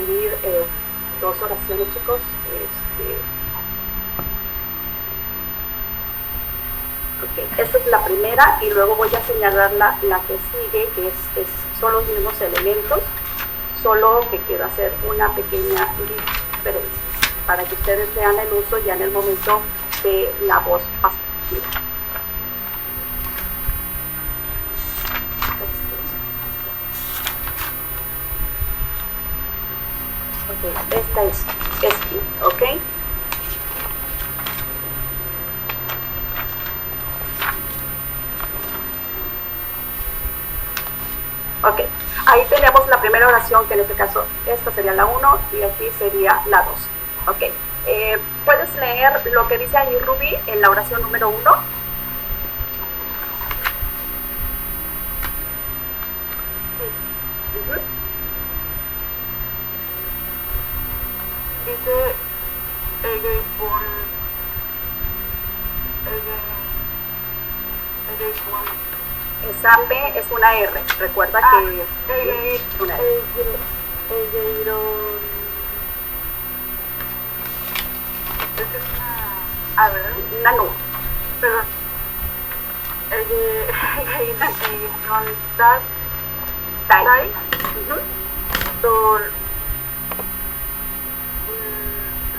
escribir dos oraciones, chicos. Okay. Esta es la primera y luego voy a señalar la que sigue, que son los mismos elementos, solo que quiero hacer una pequeña diferencia para que ustedes vean el uso ya en el momento de la voz pasiva. Okay. Esta es aquí, ¿ok? Ok, ahí tenemos la primera oración, que en este caso esta sería la 1 y aquí sería la 2. Ok, ¿puedes leer lo que dice ahí Ruby en la oración número 1? Dice esa P es una R, recuerda que es una R. Una nube. Perdón.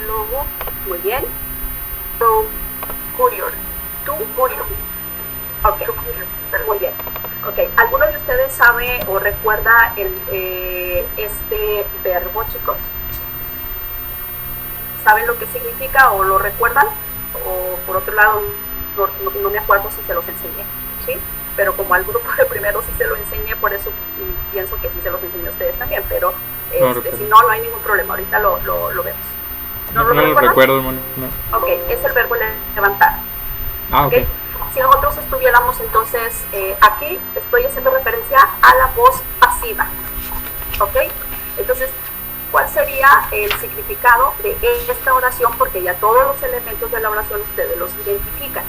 Logo. Muy bien. Tu curior. Ok, muy bien. Ok, ¿alguno de ustedes sabe o recuerda este verbo, chicos? ¿Saben lo que significa o lo recuerdan? O por otro lado, no me acuerdo si se los enseñé, ¿sí? Pero como al grupo de primero sí se lo enseñé, por eso pienso que sí se los enseñé a ustedes también, pero si no hay ningún problema, ahorita lo vemos. ¿No lo recuerdo, hermano? No. Ok, es el verbo levantar. Ah, ok. Si nosotros estuviéramos entonces aquí, estoy haciendo referencia a la voz pasiva, ¿ok? Entonces, ¿cuál sería el significado de esta oración? Porque ya todos los elementos de la oración ustedes los identifican,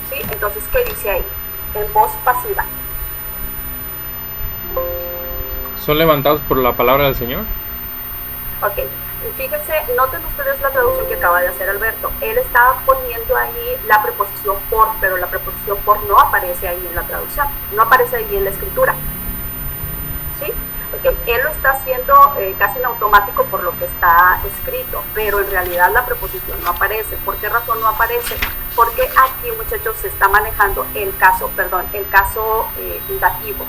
¿sí? Entonces, ¿qué dice ahí? En voz pasiva. ¿Son levantados por la palabra del Señor? Ok. Fíjense, noten ustedes la traducción que acaba de hacer Alberto. Él estaba poniendo ahí la preposición por, pero la preposición por no aparece ahí en la traducción, no aparece ahí en la escritura. ¿Sí? Okay. Él lo está haciendo casi en automático por lo que está escrito, pero en realidad la preposición no aparece. ¿Por qué razón no aparece? Porque aquí, muchachos, se está manejando el caso dativo.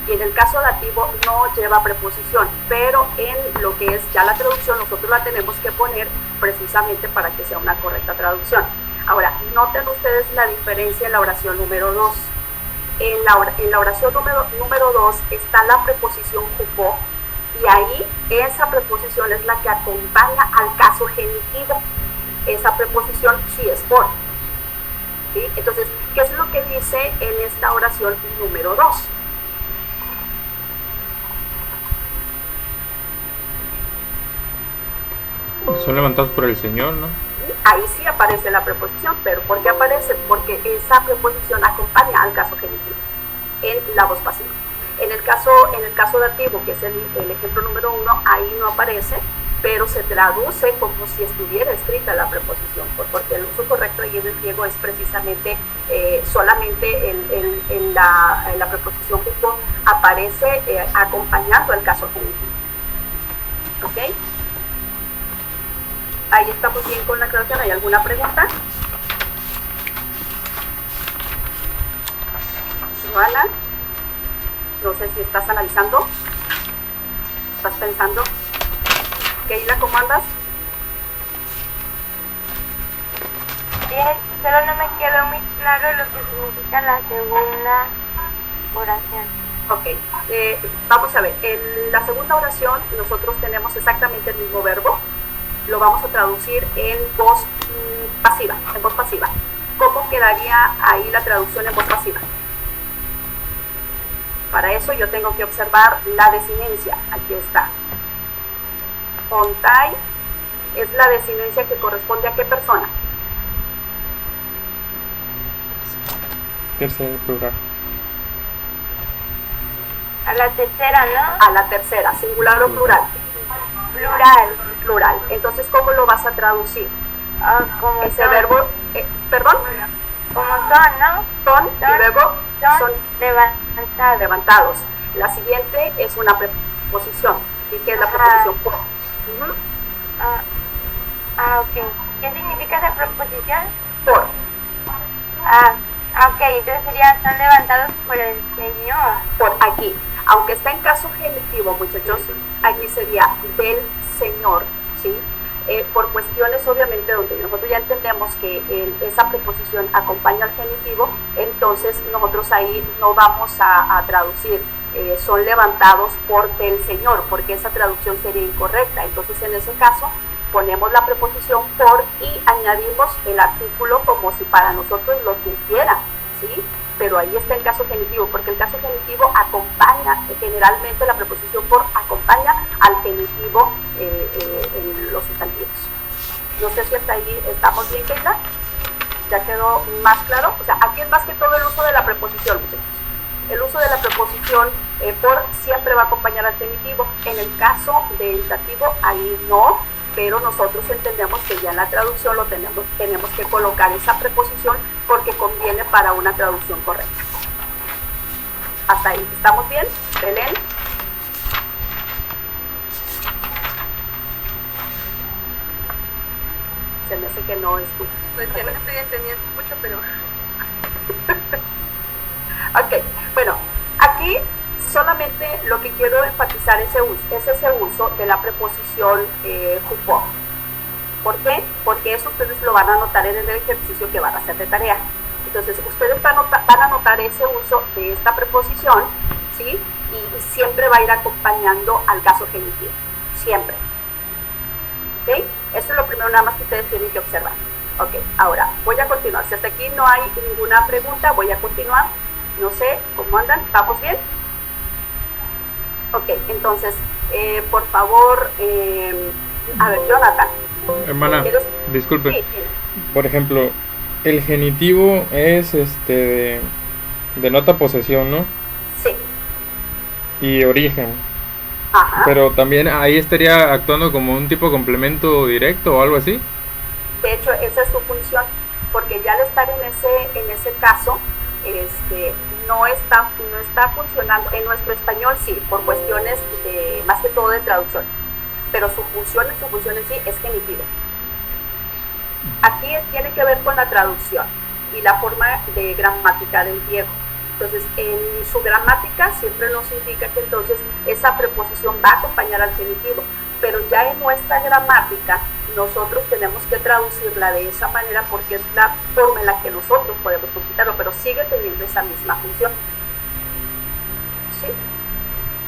Y en el caso dativo no lleva preposición, pero en lo que es ya la traducción nosotros la tenemos que poner precisamente para que sea una correcta traducción. Ahora, noten ustedes la diferencia en la oración número 2. En la oración número 2 está la preposición jupó, y ahí esa preposición es la que acompaña al caso genitivo. Esa preposición sí es por. ¿Sí? Entonces, ¿qué es lo que dice en esta oración número 2? Son levantados por el Señor, ¿no? Ahí sí aparece la preposición, pero ¿por qué aparece? Porque esa preposición acompaña al caso genitivo en la voz pasiva. En el caso dativo, que es el ejemplo número 1, ahí no aparece, pero se traduce como si estuviera escrita la preposición, porque el uso correcto ahí en el griego es precisamente solamente en la preposición jupó aparece acompañando al caso genitivo. ¿Ok? Ahí estamos bien con la aclaración. ¿Hay alguna pregunta? Joana, no sé si estás analizando, estás pensando. Keila, ¿cómo andas? Bien, solo no me quedó muy claro lo que significa la segunda oración. Ok, vamos a ver. En la segunda oración nosotros tenemos exactamente el mismo verbo. Lo vamos a traducir en voz pasiva, ¿Cómo quedaría ahí la traducción en voz pasiva? Para eso yo tengo que observar la desinencia. Aquí está. Ontai es la desinencia que corresponde a qué persona. Tercer plural. A la tercera, ¿no? A la tercera, singular o plural. plural. Plural. Entonces, ¿cómo lo vas a traducir? Como Ese son, verbo, perdón, como son, ¿no? son y luego son levantados. levantados. La siguiente es una preposición. ¿Y qué es la preposición por? Ujú. Ok. ¿Qué significa esa preposición? Por. Ok, entonces sería, son levantados por el Señor. Por aquí. Aunque está en caso genitivo, muchachos, aquí sería del Señor, ¿sí? Por cuestiones, obviamente, donde nosotros ya entendemos que esa preposición acompaña al genitivo, entonces nosotros ahí no vamos a traducir son levantados por del Señor, porque esa traducción sería incorrecta. Entonces, en ese caso, ponemos la preposición por y añadimos el artículo como si para nosotros lo tuviera, ¿sí? Pero ahí está el caso genitivo, porque el caso genitivo acompaña, generalmente la preposición por acompaña al genitivo en los sustantivos. No sé si hasta ahí estamos bien, Keila. ¿Ya quedó más claro? O sea, aquí es más que todo el uso de la preposición, muchachos. El uso de la preposición por siempre va a acompañar al genitivo. En el caso del dativo, ahí no, pero nosotros entendemos que ya en la traducción tenemos que colocar esa preposición porque conviene para una traducción correcta. Hasta ahí, ¿estamos bien? Belén. Se me hace que no es tú. Pues ya no estoy entendiendo mucho, pero... Ok, bueno, aquí solamente lo que quiero enfatizar es ese uso de la preposición jupó. ¿Por qué? Porque eso ustedes lo van a notar en el ejercicio que van a hacer de tarea. Entonces, ustedes van a notar ese uso de esta preposición, ¿sí? Y siempre va a ir acompañando al caso genitivo, siempre. ¿Ok? Eso es lo primero nada más que ustedes tienen que observar. Ok, ahora voy a continuar. Si hasta aquí no hay ninguna pregunta, voy a continuar. No sé cómo andan, ¿estamos bien? Ok, entonces, por favor, a ver, Jonathan. Hermana, disculpe. Sí. Por ejemplo, el genitivo es denota posesión, ¿no? Sí. Y origen. Ajá. Pero también ahí estaría actuando como un tipo de complemento directo o algo así. De hecho, esa es su función, porque ya al estar en ese caso, no está funcionando. En nuestro español sí, por cuestiones más que todo de traducción, pero su función en sí es genitivo. Aquí tiene que ver con la traducción y la forma de gramática del griego. Entonces, en su gramática siempre nos indica que entonces esa preposición va a acompañar al genitivo, pero ya en nuestra gramática nosotros tenemos que traducirla de esa manera porque es la forma en la que nosotros podemos computarlo, pero sigue teniendo esa misma función. ¿Sí?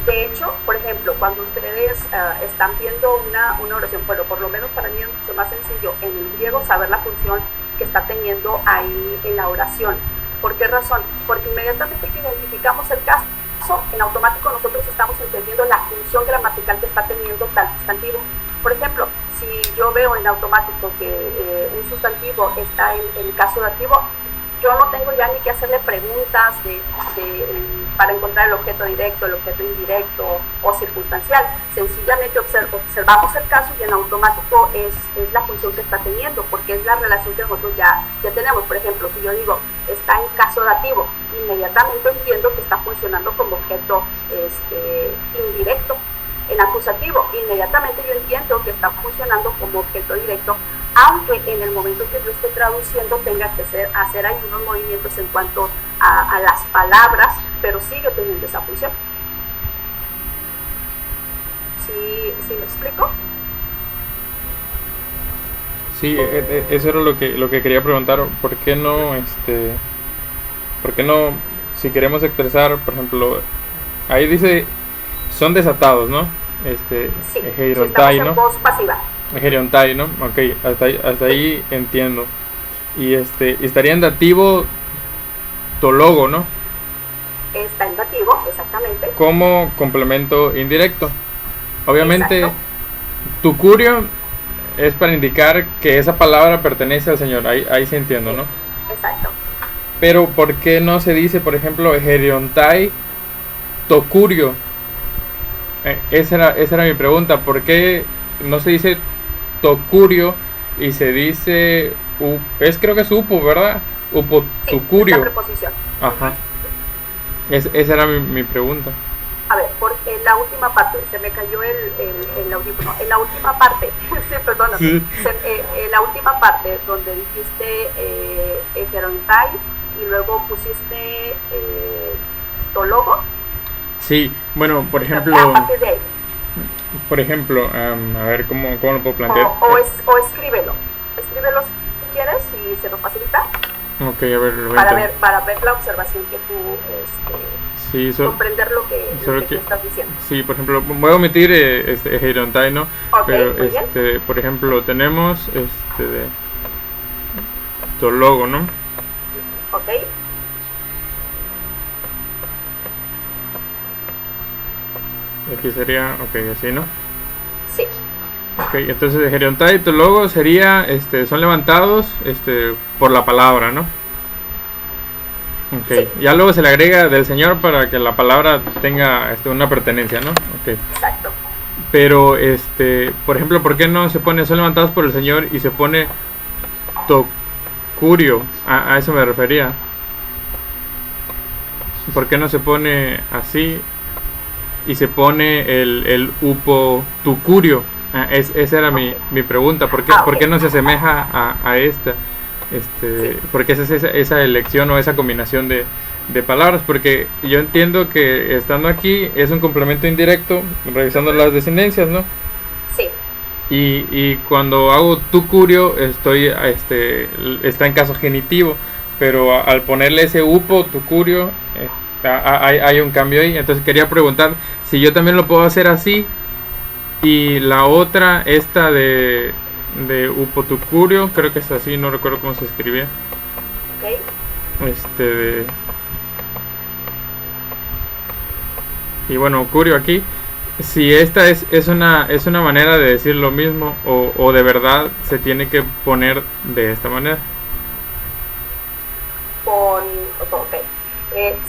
De hecho, por ejemplo, cuando ustedes están viendo una oración, bueno, por lo menos para mí es mucho más sencillo en el griego saber la función que está teniendo ahí en la oración. ¿Por qué razón? Porque inmediatamente que identificamos el caso, en automático nosotros estamos entendiendo la función gramatical que está teniendo tal sustantivo. Por ejemplo, si yo veo en automático que un sustantivo está en caso dativo, yo no tengo ya ni que hacerle preguntas para encontrar el objeto directo, el objeto indirecto o circunstancial. Sencillamente observamos el caso y en automático es la función que está teniendo, porque es la relación que nosotros ya tenemos. Por ejemplo, si yo digo está en caso dativo, inmediatamente entiendo que está funcionando como objeto indirecto. En acusativo, inmediatamente yo entiendo que está funcionando como objeto directo, aunque en el momento que yo esté traduciendo tenga que hacer ahí unos movimientos en cuanto a las palabras, pero sigue teniendo esa función. ¿Sí me explico? Sí, eso era lo que quería preguntar. ¿Por qué no, si queremos expresar, por ejemplo, ahí dice son desatados, ¿no? Sí, Hegerontai, estamos en ¿no? voz pasiva. Hegerontai, ¿no? Ok, hasta ahí entiendo. Y estaría en dativo tologo, ¿no? Está en dativo, exactamente. Como complemento indirecto. Obviamente, Exacto. tucurio es para indicar que esa palabra pertenece al Señor. Ahí sí entiendo, ¿no? Exacto. Pero ¿por qué no se dice, por ejemplo, Hegerontai tocurio? Esa era mi pregunta. ¿Por qué no se dice tocurio y se dice, creo que es upo, ¿verdad? Upo Sí, tucurio. la preposición. Ajá. Esa era mi pregunta. A ver, en la última parte, se me cayó el audífono. En la última parte, sí, perdóname. Sí. En la última parte, donde dijiste Gerontai y luego pusiste Tologo. Sí, bueno, por A ejemplo, partir de ahí. a ver cómo lo puedo plantear. O escríbelo. Escríbelo si quieres y se lo facilita. Ok, a ver, lo voy a intentar. Para ver la observación que tú, Sí, comprender lo que solo tú estás diciendo. Sí, por ejemplo, voy a omitir Gerontai, ¿no? Ok, Pero, muy bien. por ejemplo, tenemos de Tologo, ¿no? Ok, Aquí sería, ok, así, ¿no? sí. Ok, entonces Gerontai y Tologo sería, son levantados, por la palabra, ¿no? Ok, Sí. ya luego se le agrega del Señor para que la palabra tenga una pertenencia, ¿no? Ok. Exacto. Pero, por ejemplo, ¿por qué no se pone son levantados por el Señor y se pone tocurio? A eso me refería. ¿Por qué no se pone así y se pone el upo tucurio? Esa era mi pregunta. ¿Por Ok. qué no se asemeja a esta? Sí. ¿Por qué es esa elección o esa combinación de palabras? Porque yo entiendo que estando aquí es un complemento indirecto, revisando las descendencias, ¿no? Sí, Y cuando hago tucurio está en caso genitivo, pero al ponerle ese upo tucurio hay un cambio ahí. Entonces quería preguntar si yo también lo puedo hacer así, y la otra, esta de upo tucurio, creo que es así, no recuerdo cómo se escribía. ok. Y bueno, curio aquí. Si esta es una manera de decir lo mismo, o de verdad se tiene que poner de esta manera. Ok.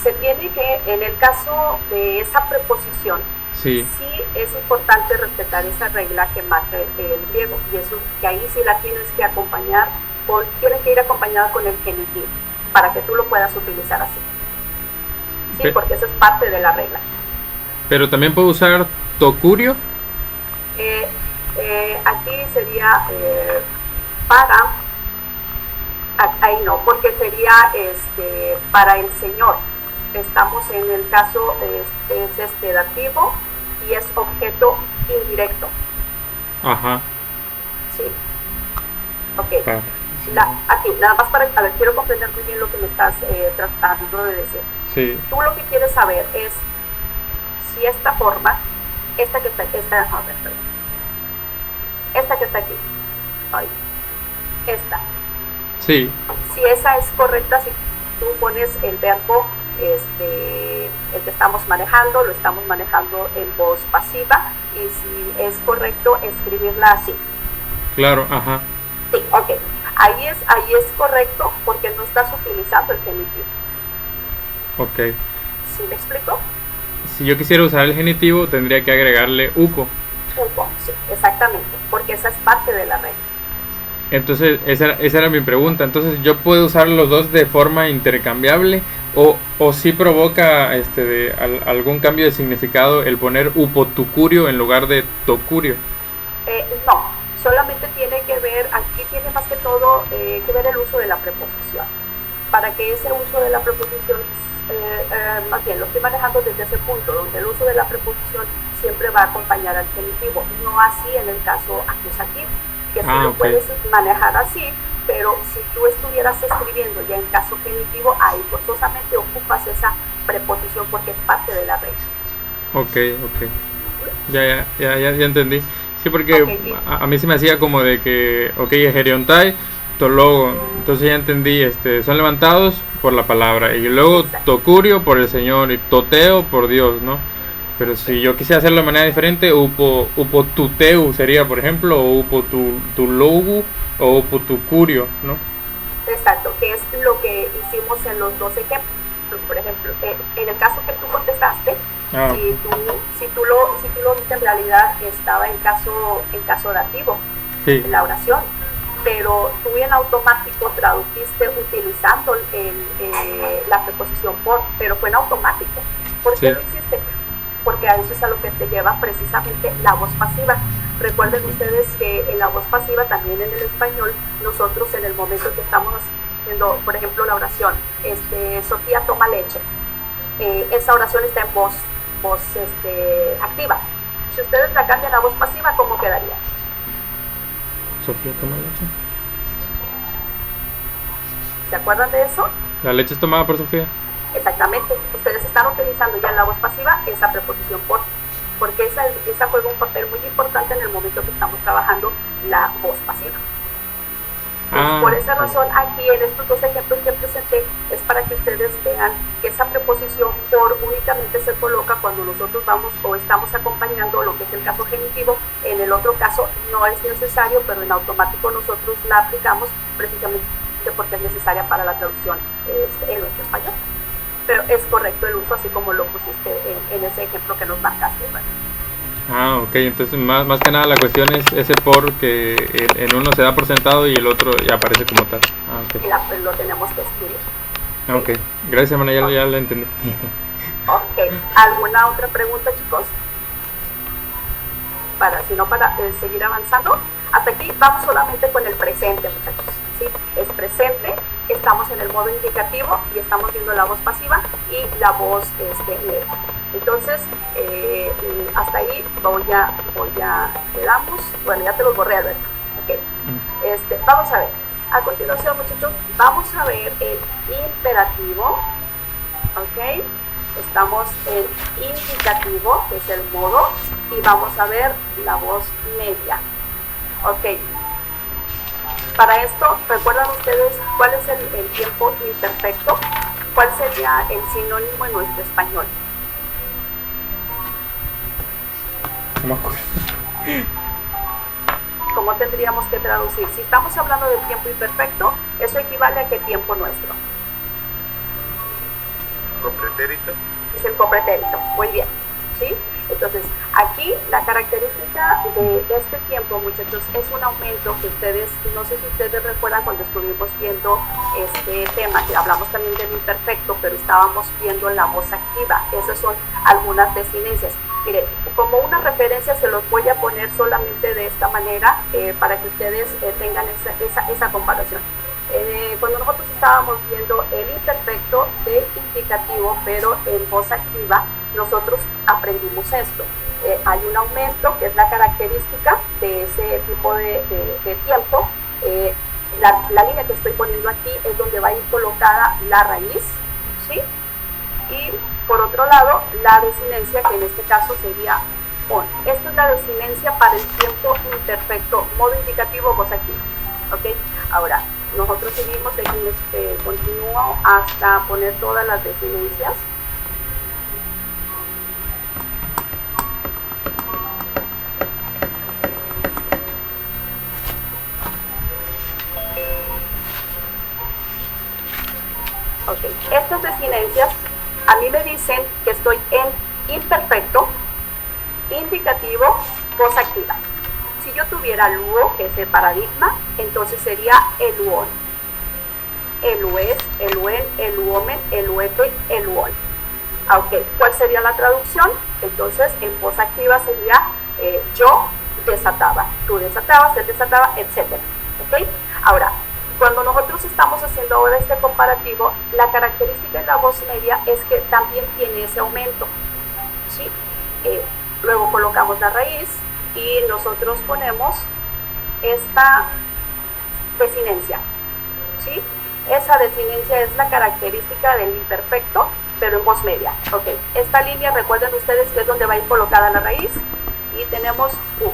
Se tiene que, en el caso de esa preposición, Sí, sí es importante respetar esa regla que marca el griego, y eso que ahí sí la tienes que acompañar, tiene que ir acompañada con el genitivo, para que tú lo puedas utilizar así. Sí, Pe- porque esa es parte de la regla. pero también puedo usar tocurio. Aquí sería para, ahí no, porque sería para el Señor. Estamos en el caso, es dativo y es objeto indirecto. Ajá. Sí. Ok. Para. Aquí, nada más para, a ver, quiero comprender muy bien lo que me estás tratando de decir. Sí, Tú lo que quieres saber es si esta forma, esta que está aquí, esta que está aquí, ay, esta, sí, si esa es correcta, si tú pones el verbo, el que estamos manejando, lo estamos manejando en voz pasiva, y si es correcto escribirla así. claro, ajá. Sí, ok. Ahí es correcto porque no estás utilizando el genitivo. Ok. ¿Sí me explico? Si yo quisiera usar el genitivo, tendría que agregarle upo. Sí, exactamente, porque esa es parte de la regla. Entonces, esa era mi pregunta. Entonces, ¿yo puedo usar los dos de forma intercambiable? ¿O sí provoca algún cambio de significado el poner upotucurio en lugar de tocurio? No, solamente tiene que ver, aquí tiene más que todo que ver el uso de la preposición. Para que ese uso de la preposición, más bien lo estoy manejando desde ese punto, donde el uso de la preposición siempre va a acompañar al genitivo, no así en el caso acusativo, que sí lo Ok. puedes manejar así, pero si tú estuvieras escribiendo ya en caso genitivo, ahí forzosamente ocupas esa preposición porque es parte de la regla. Ok. Ya entendí. Sí, porque Ok, y- a mí se me hacía como de que, ok, Gerontai, Tologo, entonces ya entendí, son levantados por la palabra, y luego Exacto. tocurio por el Señor, y toteo por Dios, ¿no? Pero si yo quisiera hacerlo de manera diferente, upotuteu sería, por ejemplo, o upotulogu, o upotucurio, ¿no? Exacto, que es lo que hicimos en los dos ejemplos. Por ejemplo, en el caso que tú contestaste, Ah, si tú lo viste, en realidad estaba en caso dativo, sí, en la oración, pero tú en automático tradujiste utilizando la preposición por, pero fue en automático. ¿Por qué sí. lo hiciste? Porque a eso es a lo que te lleva precisamente la voz pasiva. Recuerden ustedes que en la voz pasiva, también en el español, nosotros en el momento que estamos haciendo, por ejemplo, la oración, Sofía toma leche, esa oración está en voz activa. Si ustedes la cambian a voz pasiva, ¿cómo quedaría? Sofía toma leche. ¿Se acuerdan de eso? La leche es tomada por Sofía. Exactamente. Ustedes están utilizando ya en la voz pasiva esa preposición por, porque esa juega un papel muy importante en el momento que estamos trabajando la voz pasiva. Por esa razón, aquí en estos dos ejemplos que presenté, es para que ustedes vean que esa preposición por únicamente se coloca cuando nosotros vamos o estamos acompañando lo que es el caso genitivo. En el otro caso no es necesario, pero en automático nosotros la aplicamos precisamente porque es necesaria para la traducción en nuestro español. Pero es correcto el uso, así como lo pusiste en ese ejemplo que nos marcaste, ¿verdad? Ah, ok, entonces más que nada la cuestión es ese por que en uno se da por sentado y el otro ya aparece como tal. Ah, ok. Y lo tenemos que escribir. Ok, gracias, hermana, ya lo entendí. Ok, ¿alguna otra pregunta, chicos? Para seguir avanzando. Hasta aquí vamos solamente con el presente, muchachos. ¿Sí? Es presente, estamos en el modo indicativo y estamos viendo la voz pasiva y la voz neutra. Entonces, hasta ahí quedamos. Bueno, ya te los borré, Alberto. Okay. Vamos a ver. A continuación, muchachos, vamos a ver el imperativo. Ok. Estamos en indicativo, que es el modo, y vamos a ver la voz media. Ok. Para esto, ¿recuerdan ustedes cuál es el tiempo imperfecto? ¿Cuál sería el sinónimo en nuestro español? No me acuerdo. ¿Cómo tendríamos que traducir? Si estamos hablando del tiempo imperfecto, ¿eso equivale a qué tiempo nuestro? Copretérito. Es el copretérito. Muy bien. ¿Sí? Entonces, aquí la característica de este tiempo, muchachos, es un aumento que ustedes, no sé si ustedes recuerdan cuando estuvimos viendo este tema, que hablamos también del imperfecto, pero estábamos viendo la voz activa. Esas son algunas desinencias. Miren, como una referencia se los voy a poner solamente de esta manera para que ustedes tengan esa comparación. Cuando nosotros estábamos viendo el imperfecto de indicativo, pero en voz activa, nosotros aprendimos esto. Hay un aumento, que es la característica de ese tipo de tiempo. La línea que estoy poniendo aquí es donde va a ir colocada la raíz, ¿sí? Y por otro lado, la desinencia, que en este caso sería on. Esto es la desinencia para el tiempo imperfecto, modo indicativo, voz activa. ¿Ok? Ahora, nosotros seguimos, continúo hasta poner todas las desinencias. Ok, estas desinencias a mí me dicen que estoy en imperfecto, indicativo, voz activa. Si yo tuviera el UO, que es el paradigma, entonces sería el UON. El UES, el UEN, el UOMEN, el UETE, el UON. Ok, ¿cuál sería la traducción? Entonces, en voz activa sería yo desataba, tú desatabas, él desataba, etc. Ok, ahora, cuando nosotros estamos haciendo ahora este comparativo, la característica de la voz media es que también tiene ese aumento, ¿sí? Luego colocamos la raíz y nosotros ponemos esta desinencia, ¿sí? Esa desinencia es la característica del imperfecto, pero en voz media. Ok, esta línea, recuerden ustedes que es donde va a ir colocada la raíz y tenemos U.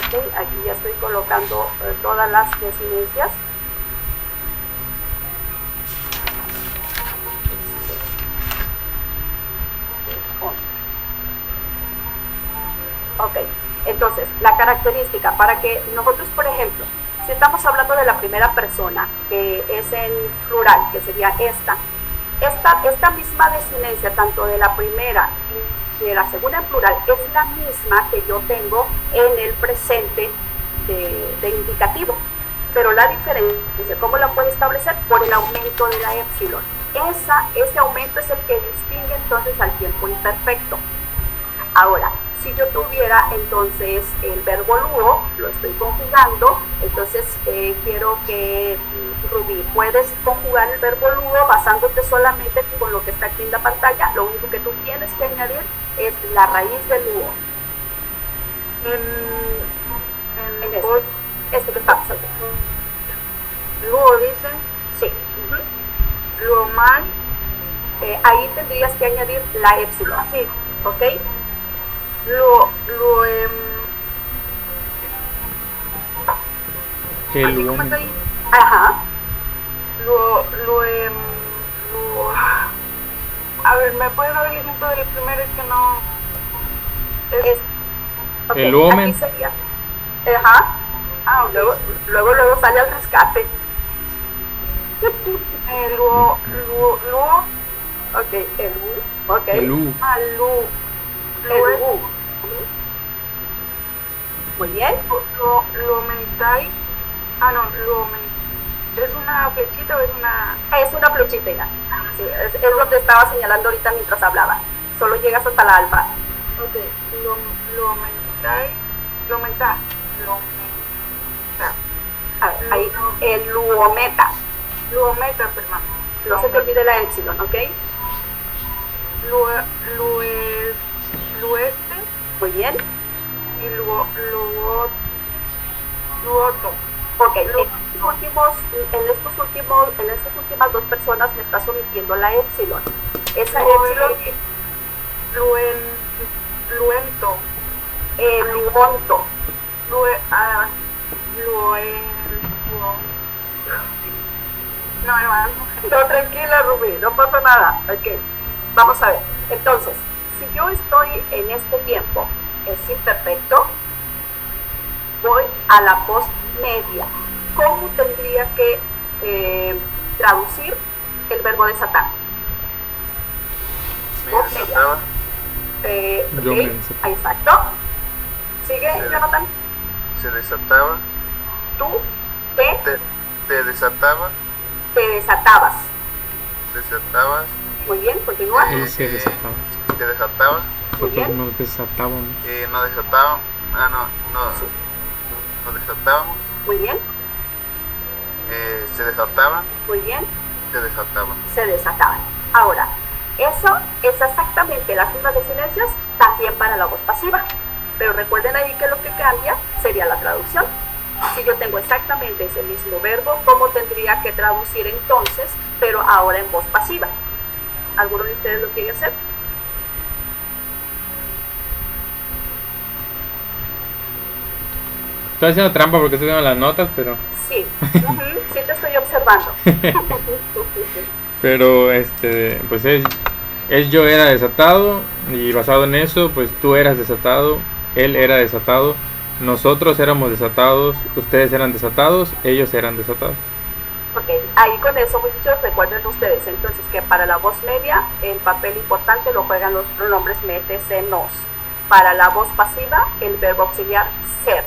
Ok, aquí ya estoy colocando todas las desinencias. Ok, entonces la característica para que nosotros, por ejemplo, Si estamos hablando de la primera persona, que es en plural, que sería esta misma desinencia, tanto de la primera y de la segunda en plural, es la misma que yo tengo en el presente de indicativo. Pero la diferencia, ¿cómo la puedo establecer? Por el aumento de la épsilon. Ese aumento es el que distingue entonces al tiempo imperfecto. Ahora, si yo tuviera entonces el verbo luo, lo estoy conjugando, entonces quiero que Rubí, puedes conjugar el verbo luo basándote solamente con lo que está aquí en la pantalla. Lo único que tú tienes que añadir es la raíz del luo. En este que estamos haciendo. Luego dicen, Sí. luego mal, Ahí tendrías que añadir la épsilon. sí, ¿Ok? luego, El así como hombre. está ahí, Ajá. luego, a ver, ¿me puedes dar el ejemplo del primero? Es que no, Ok, El hombre. aquí sería. Ajá. ok. Luego sale al rescate. Luego, Ok, el U. Ok. El U. luego, El U. Muy bien. luego mentai, ¿es una flechita o es una? Es una flechita, Ina. Sí, es lo que estaba señalando ahorita mientras hablaba. Solo llegas hasta la alfa. Ok, lo mentai. A ver, ahí, el luometa. Luometa, perdón. No se te olvide la épsilon, ¿ok? Lueste Muy bien. y luoto. Ok, en estas últimas dos personas me estás omitiendo la épsilon. Esa épsilon, Luento. luonto. No, tranquila, Rubí, no pasa nada. Ok, vamos a ver. Entonces, si yo estoy en este tiempo, es imperfecto, voy a la voz media. ¿Cómo tendría que traducir el verbo desatar? Me Voz media. desataba, Yo Ok, me desato. exacto. Sigue, Sí. Jonathan. se desataba, Tú te te desatabas, desatabas. Muy bien, continúa. Él se desataba. te desataba, Muy Nosotros bien. nos desatábamos. no desataba, Sí. nos desatábamos, Muy bien, se desataban, muy bien. se desataban. Se desataban. Ahora, eso es exactamente las mismas desinencias también para la voz pasiva. Pero recuerden ahí que lo que cambia sería la traducción. Si yo tengo exactamente ese mismo verbo, ¿cómo tendría que traducir entonces, pero ahora en voz pasiva? ¿Alguno de ustedes lo quiere hacer? Estoy haciendo trampa porque estoy viendo las notas, pero Sí, sí te estoy observando. pero pues es yo era desatado y basado en eso, pues tú eras desatado, él era desatado, nosotros éramos desatados, ustedes eran desatados, ellos eran desatados. Ok, ahí con eso, muchachos, recuerden ustedes entonces que para la voz media el papel importante lo juegan los pronombres me, te, se, nos. Para la voz pasiva, el verbo auxiliar ser.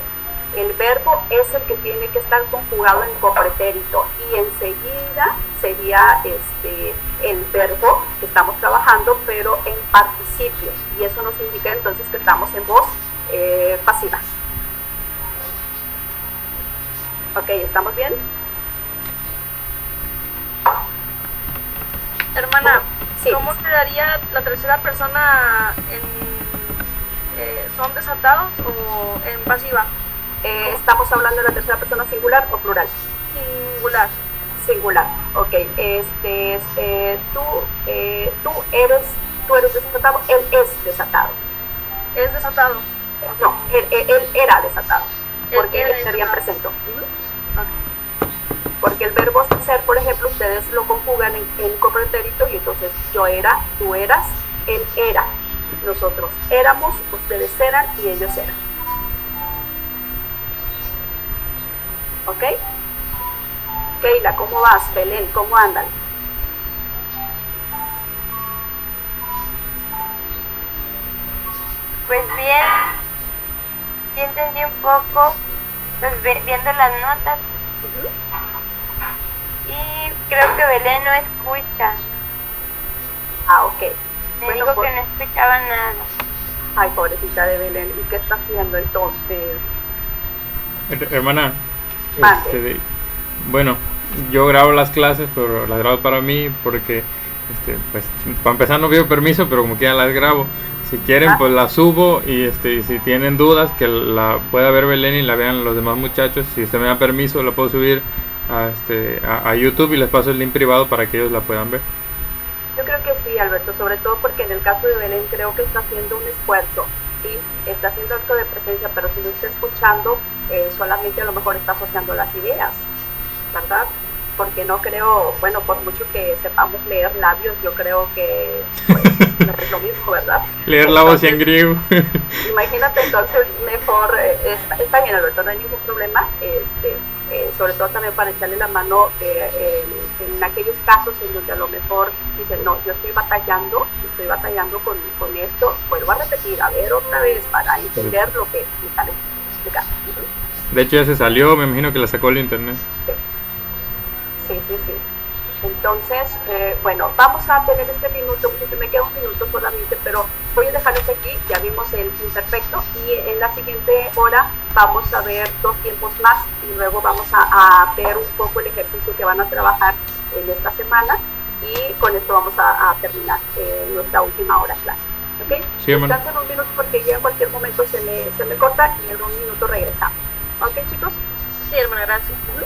El verbo es el que tiene que estar conjugado en copretérito y enseguida sería el verbo que estamos trabajando, pero en participio, y eso nos indica entonces que estamos en voz pasiva. Ok, ¿estamos bien? Hermana, Sí. ¿cómo quedaría la tercera persona son desatados o en pasiva? Estamos hablando de la tercera persona singular o plural. Singular. Singular, ok. Tú eres desatado, él es desatado. Es desatado. No, él era desatado, Él porque era él sería desatado. presente. Ok. Porque el verbo ser, por ejemplo, ustedes lo conjugan en copretérito y entonces yo era, tú eras, él era, nosotros éramos, ustedes eran y ellos eran. ¿Ok? Keila, ¿cómo vas? Belén, ¿cómo andan? Pues bien, sí entendí un poco, pues viendo las notas. Ujú. Y creo que Belén no escucha. Ah, ok. Me Bueno, dijo pues- que no escuchaba nada. Ay, pobrecita de Belén, ¿y qué está haciendo entonces? Hermana, Mande. bueno, yo grabo las clases, pero las grabo para mí porque, pues, para empezar no pido permiso, pero como quiera las grabo. Si quieren, Ah. pues las subo y si tienen dudas, que la pueda ver Belén y la vean los demás muchachos. Si usted me da permiso, la puedo subir a YouTube y les paso el link privado para que ellos la puedan ver. Yo creo que sí, Alberto, sobre todo porque en el caso de Belén creo que está haciendo un esfuerzo, ¿sí? Está haciendo acto de presencia, pero si no está escuchando, solamente a lo mejor está asociando las ideas, ¿verdad? Porque no creo, bueno, por mucho que sepamos leer labios, yo creo que pues, no es lo mismo, ¿verdad? Leer la voz en griego. Imagínate, entonces mejor, está bien, Alberto, no hay ningún problema, sobre todo también para echarle la mano en aquellos casos en donde a lo mejor dicen, no, yo estoy batallando con esto, vuelvo a repetir, a ver otra vez para entender lo que me están explicando. De hecho ya se salió, me imagino que la sacó el internet. Sí. Entonces, bueno, vamos a tener este minuto, porque me queda un minuto solamente, pero voy a dejarles aquí, ya vimos el imperfecto y en la siguiente hora vamos a ver 2 tiempos más y luego vamos a ver un poco el ejercicio que van a trabajar en esta semana y con esto vamos a terminar nuestra última hora clase. ¿Ok? Sí, hermano. Descansen un minuto porque ya en cualquier momento se me corta y en un minuto regresamos. ¿Ok, chicos? Sí, hermana, gracias. Ujú.